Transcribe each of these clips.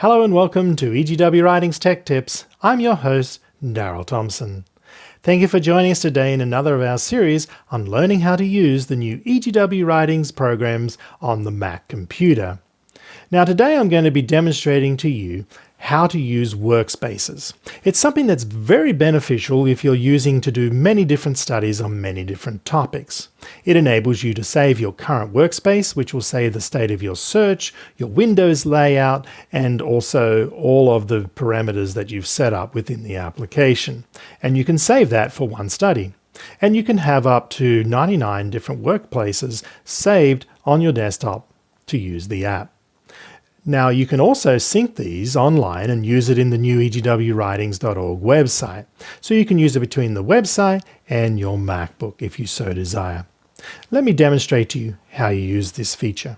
Hello and welcome to EGW Writings Tech Tips. I'm your host, Daryl Thompson. Thank you for joining us today in another of our series on learning how to use the new EGW Writings programs on the Mac computer. Now today I'm going to be demonstrating to you how to use workspaces. It's something that's very beneficial if you're using to do many different studies on many different topics. It enables you to save your current workspace, which will save the state of your search, your Windows layout, and also all of the parameters that you've set up within the application. And you can save that for one study. And you can have up to 99 different workplaces saved on your desktop to use the app. Now you can also sync these online and use it in the new egwwritings.org website. So you can use it between the website and your MacBook if you so desire. Let me demonstrate to you how you use this feature.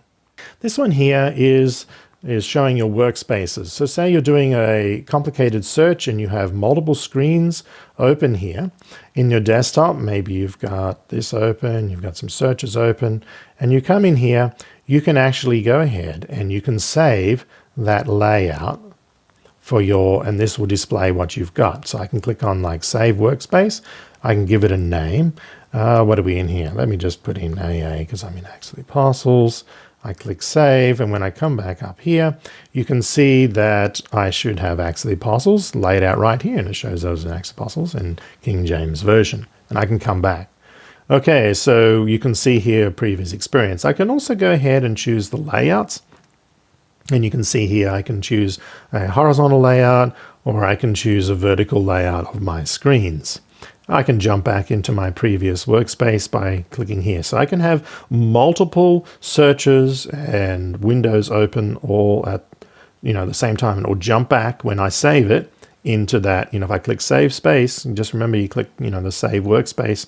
This one here is showing your workspaces. So say you're doing a complicated search and you have multiple screens open here in your desktop. Maybe you've got this open, you've got some searches open, and you come in here, you can actually go ahead and you can save that layout for and this will display what you've got. So I can click on like Save Workspace. I can give it a name. What are we in here? Let me just put in AA because I'm in Axley Parcels. I click Save, and when I come back up here, you can see that I should have Axley Parcels laid out right here, and it shows those in Axley Parcels in King James Version. And I can come back. Okay, so you can see here previous experience. I can also go ahead and choose the layouts. And you can see here I can choose a horizontal layout or I can choose a vertical layout of my screens. I can jump back into my previous workspace by clicking here. So I can have multiple searches and windows open all at the same time, or jump back when I save it into that. If I click Save Space, and just remember you click the Save Workspace,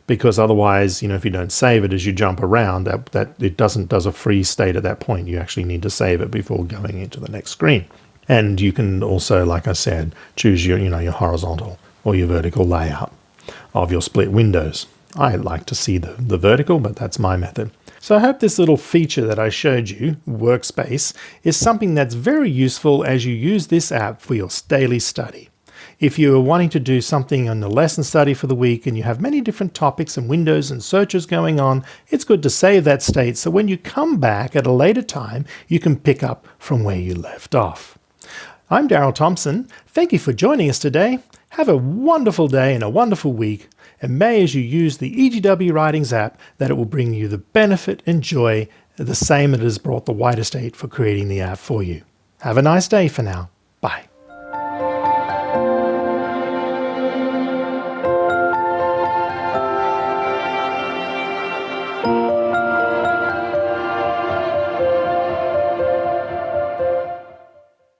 because otherwise, if you don't save it as you jump around, that it does a freeze state at that point. You actually need to save it before going into the next screen. And you can also, like I said, choose your horizontal or your vertical layout of your split windows. I like to see the vertical, but that's my method. So I hope this little feature that I showed you, Workspace, is something that's very useful as you use this app for your daily study. If you are wanting to do something on the lesson study for the week and you have many different topics and windows and searches going on, it's good to save that state so when you come back at a later time, you can pick up from where you left off. I'm Daryl Thompson. Thank you for joining us today. Have a wonderful day and a wonderful week, and may as you use the EGW Writings app that it will bring you the benefit and joy the same it has brought the White Estate for creating the app for you. Have a nice day for now. Bye.